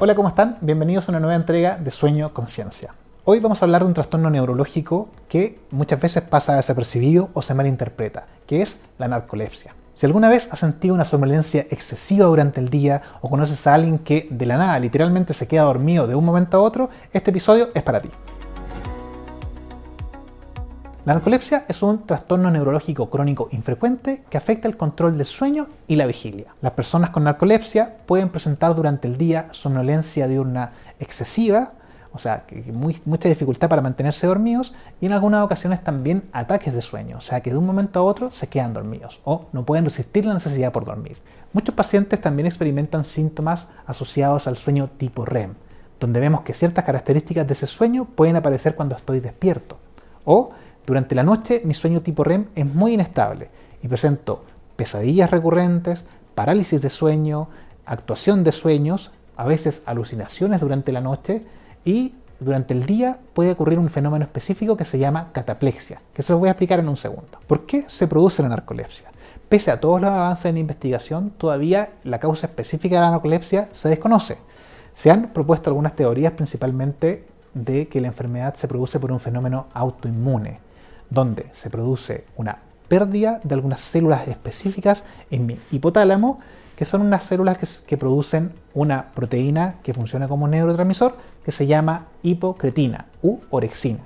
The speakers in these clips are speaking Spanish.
Hola, ¿cómo están? Bienvenidos a una nueva entrega de Sueño Conciencia. Hoy vamos a hablar de un trastorno neurológico que muchas veces pasa desapercibido o se malinterpreta, que es la narcolepsia. Si alguna vez has sentido una somnolencia excesiva durante el día o conoces a alguien que de la nada literalmente se queda dormido de un momento a otro, este episodio es para ti. La narcolepsia es un trastorno neurológico crónico infrecuente que afecta el control del sueño y la vigilia. Las personas con narcolepsia pueden presentar durante el día somnolencia diurna excesiva, o sea, mucha dificultad para mantenerse dormidos, y en algunas ocasiones también ataques de sueño, o sea, que de un momento a otro se quedan dormidos o no pueden resistir la necesidad por dormir. Muchos pacientes también experimentan síntomas asociados al sueño tipo REM, donde vemos que ciertas características de ese sueño pueden aparecer cuando estoy despierto, o durante la noche mi sueño tipo REM es muy inestable y presento pesadillas recurrentes, parálisis de sueño, actuación de sueños, a veces alucinaciones durante la noche, y durante el día puede ocurrir un fenómeno específico que se llama cataplexia, que se los voy a explicar en un segundo. ¿Por qué se produce la narcolepsia? Pese a todos los avances en investigación, todavía la causa específica de la narcolepsia se desconoce. Se han propuesto algunas teorías, principalmente de que la enfermedad se produce por un fenómeno autoinmune, donde se produce una pérdida de algunas células específicas en mi hipotálamo, que son unas células que producen una proteína que funciona como neurotransmisor que se llama hipocretina u orexina.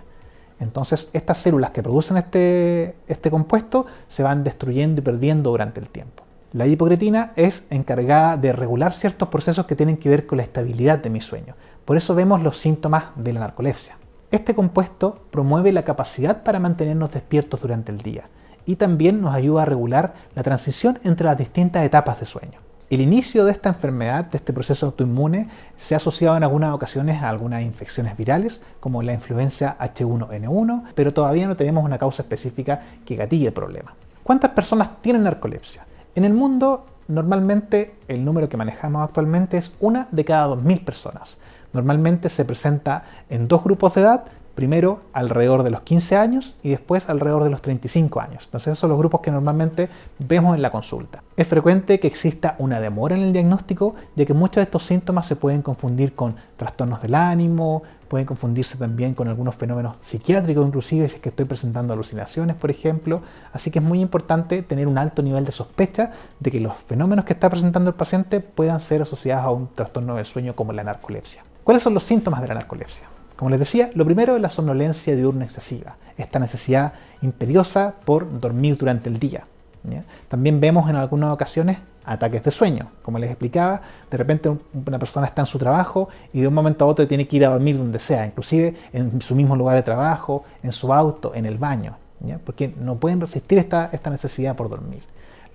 Entonces, estas células que producen este compuesto se van destruyendo y perdiendo durante el tiempo. La hipocretina es encargada de regular ciertos procesos que tienen que ver con la estabilidad de mi sueño. Por eso vemos los síntomas de la narcolepsia. Este compuesto promueve la capacidad para mantenernos despiertos durante el día y también nos ayuda a regular la transición entre las distintas etapas de sueño. El inicio de esta enfermedad, de este proceso autoinmune, se ha asociado en algunas ocasiones a algunas infecciones virales, como la influenza H1N1, pero todavía no tenemos una causa específica que gatille el problema. ¿Cuántas personas tienen narcolepsia? En el mundo, normalmente, el número que manejamos actualmente es 1 de cada 2.000 personas. Normalmente se presenta en dos grupos de edad, primero alrededor de los 15 años y después alrededor de los 35 años. Entonces esos son los grupos que normalmente vemos en la consulta. Es frecuente que exista una demora en el diagnóstico, ya que muchos de estos síntomas se pueden confundir con trastornos del ánimo, pueden confundirse también con algunos fenómenos psiquiátricos, inclusive si es que estoy presentando alucinaciones, por ejemplo. Así que es muy importante tener un alto nivel de sospecha de que los fenómenos que está presentando el paciente puedan ser asociados a un trastorno del sueño como la narcolepsia. ¿Cuáles son los síntomas de la narcolepsia? Como les decía, lo primero es la somnolencia diurna excesiva, esta necesidad imperiosa por dormir durante el día, ¿ya? También vemos en algunas ocasiones ataques de sueño. Como les explicaba, de repente una persona está en su trabajo y de un momento a otro tiene que ir a dormir donde sea, inclusive en su mismo lugar de trabajo, en su auto, en el baño, ¿ya? Porque no pueden resistir esta necesidad por dormir.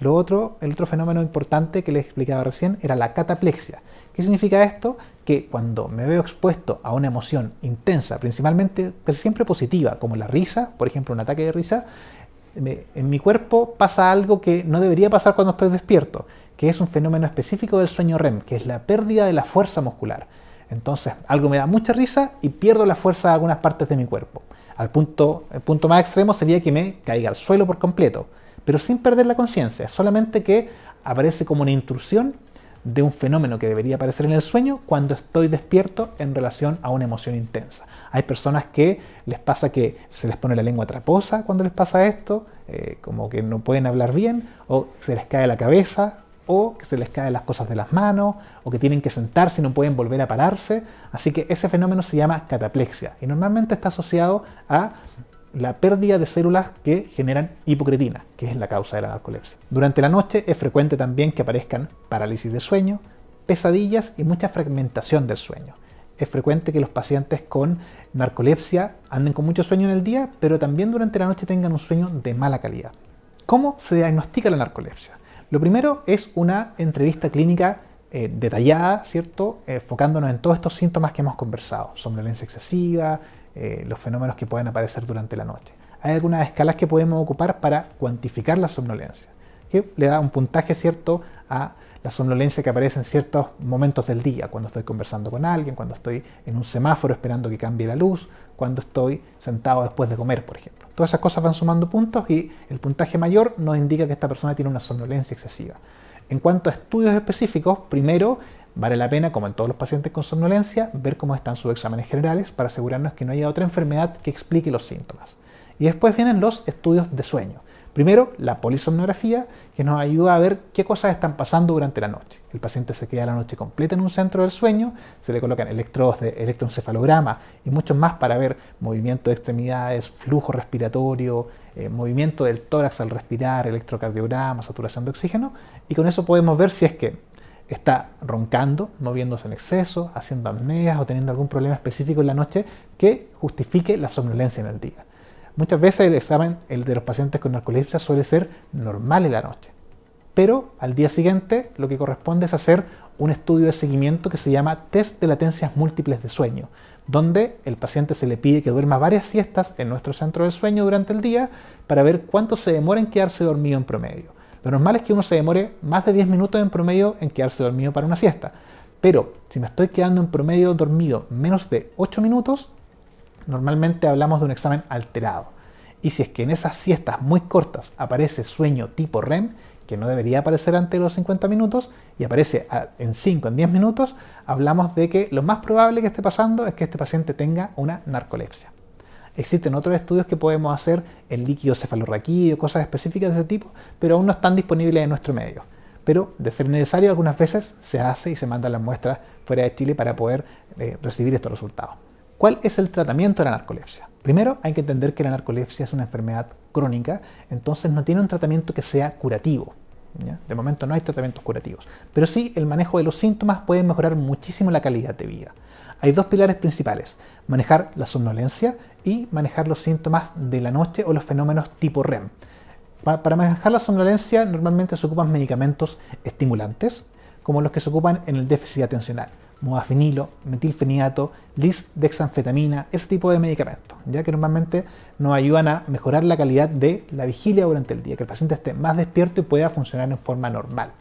El otro fenómeno importante que les explicaba recién era la cataplexia. ¿Qué significa esto? Que cuando me veo expuesto a una emoción intensa, principalmente casi siempre positiva, como la risa, por ejemplo un ataque de risa, en mi cuerpo pasa algo que no debería pasar cuando estoy despierto, que es un fenómeno específico del sueño REM, que es la pérdida de la fuerza muscular. Entonces algo me da mucha risa y pierdo la fuerza de algunas partes de mi cuerpo. El punto más extremo sería que me caiga al suelo por completo, pero sin perder la conciencia, es solamente que aparece como una intrusión de un fenómeno que debería aparecer en el sueño cuando estoy despierto en relación a una emoción intensa. Hay personas que les pasa que se les pone la lengua traposa cuando les pasa esto, como que no pueden hablar bien, o se les cae la cabeza, o que se les caen las cosas de las manos, o que tienen que sentarse y no pueden volver a pararse. Así que ese fenómeno se llama cataplexia y normalmente está asociado a la pérdida de células que generan hipocretina, que es la causa de la narcolepsia. Durante la noche es frecuente también que aparezcan parálisis de sueño, pesadillas y mucha fragmentación del sueño. Es frecuente que los pacientes con narcolepsia anden con mucho sueño en el día, pero también durante la noche tengan un sueño de mala calidad. ¿Cómo se diagnostica la narcolepsia? Lo primero es una entrevista clínica detallada, ¿cierto? Enfocándonos en todos estos síntomas que hemos conversado: somnolencia excesiva, los fenómenos que pueden aparecer durante la noche. Hay algunas escalas que podemos ocupar para cuantificar la somnolencia, que le da un puntaje, ¿cierto?, a la somnolencia que aparece en ciertos momentos del día, cuando estoy conversando con alguien, cuando estoy en un semáforo esperando que cambie la luz, cuando estoy sentado después de comer, por ejemplo. Todas esas cosas van sumando puntos y el puntaje mayor nos indica que esta persona tiene una somnolencia excesiva. En cuanto a estudios específicos, primero Vale la pena, como en todos los pacientes con somnolencia, ver cómo están sus exámenes generales para asegurarnos que no haya otra enfermedad que explique los síntomas. Y después vienen los estudios de sueño. Primero, la polisomnografía, que nos ayuda a ver qué cosas están pasando durante la noche. El paciente se queda la noche completa en un centro del sueño, se le colocan electrodos de electroencefalograma y muchos más para ver movimiento de extremidades, flujo respiratorio, movimiento del tórax al respirar, electrocardiograma, saturación de oxígeno, y con eso podemos ver si es que está roncando, moviéndose en exceso, haciendo apneas o teniendo algún problema específico en la noche que justifique la somnolencia en el día. Muchas veces el examen, el de los pacientes con narcolepsia, suele ser normal en la noche, pero al día siguiente lo que corresponde es hacer un estudio de seguimiento que se llama test de latencias múltiples de sueño, donde el paciente se le pide que duerma varias siestas en nuestro centro del sueño durante el día para ver cuánto se demora en quedarse dormido en promedio. Lo normal es que uno se demore más de 10 minutos en promedio en quedarse dormido para una siesta, pero si me estoy quedando en promedio dormido menos de 8 minutos, normalmente hablamos de un examen alterado. Y si es que en esas siestas muy cortas aparece sueño tipo REM, que no debería aparecer antes de los 50 minutos, y aparece en 5, en 10 minutos, hablamos de que lo más probable que esté pasando es que este paciente tenga una narcolepsia. Existen otros estudios que podemos hacer en líquido cefalorraquídeo, cosas específicas de ese tipo, pero aún no están disponibles en nuestro medio. Pero, de ser necesario, algunas veces se hace y se mandan las muestras fuera de Chile para poder recibir estos resultados. ¿Cuál es el tratamiento de la narcolepsia? Primero, hay que entender que la narcolepsia es una enfermedad crónica, entonces no tiene un tratamiento que sea curativo, ¿ya? De momento no hay tratamientos curativos, pero sí el manejo de los síntomas puede mejorar muchísimo la calidad de vida. Hay dos pilares principales: manejar la somnolencia y manejar los síntomas de la noche o los fenómenos tipo REM. Para manejar la somnolencia normalmente se ocupan medicamentos estimulantes, como los que se ocupan en el déficit atencional: modafinilo, metilfenidato, lisdexanfetamina, ese tipo de medicamentos, ya que normalmente nos ayudan a mejorar la calidad de la vigilia durante el día, que el paciente esté más despierto y pueda funcionar en forma normal.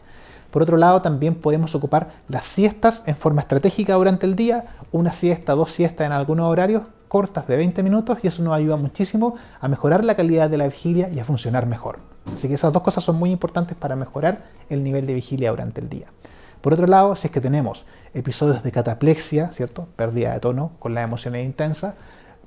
Por otro lado, también podemos ocupar las siestas en forma estratégica durante el día, una siesta, 2 siestas en algunos horarios cortas de 20 minutos, y eso nos ayuda muchísimo a mejorar la calidad de la vigilia y a funcionar mejor. Así que esas dos cosas son muy importantes para mejorar el nivel de vigilia durante el día. Por otro lado, si es que tenemos episodios de cataplexia, ¿cierto?, pérdida de tono con las emociones intensas,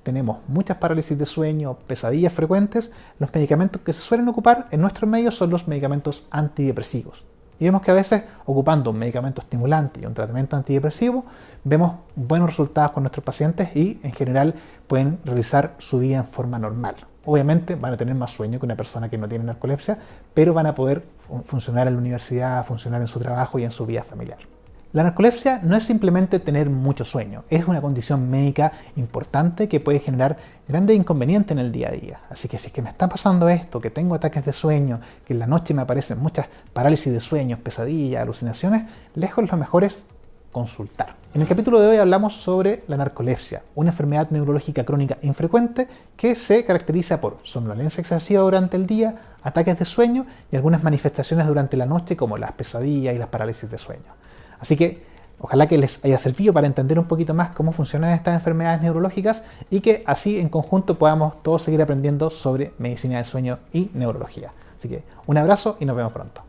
tenemos muchas parálisis de sueño, pesadillas frecuentes, los medicamentos que se suelen ocupar en nuestros medios son los medicamentos antidepresivos. Y vemos que a veces, ocupando un medicamento estimulante y un tratamiento antidepresivo, vemos buenos resultados con nuestros pacientes y, en general, pueden realizar su vida en forma normal. Obviamente van a tener más sueño que una persona que no tiene narcolepsia, pero van a poder funcionar en la universidad, funcionar en su trabajo y en su vida familiar. La narcolepsia no es simplemente tener mucho sueño, es una condición médica importante que puede generar grandes inconvenientes en el día a día. Así que si es que me está pasando esto, que tengo ataques de sueño, que en la noche me aparecen muchas parálisis de sueños, pesadillas, alucinaciones, lejos lo mejor es consultar. En el capítulo de hoy hablamos sobre la narcolepsia, una enfermedad neurológica crónica infrecuente que se caracteriza por somnolencia excesiva durante el día, ataques de sueño y algunas manifestaciones durante la noche como las pesadillas y las parálisis de sueño. Así que ojalá que les haya servido para entender un poquito más cómo funcionan estas enfermedades neurológicas y que así en conjunto podamos todos seguir aprendiendo sobre medicina del sueño y neurología. Así que un abrazo y nos vemos pronto.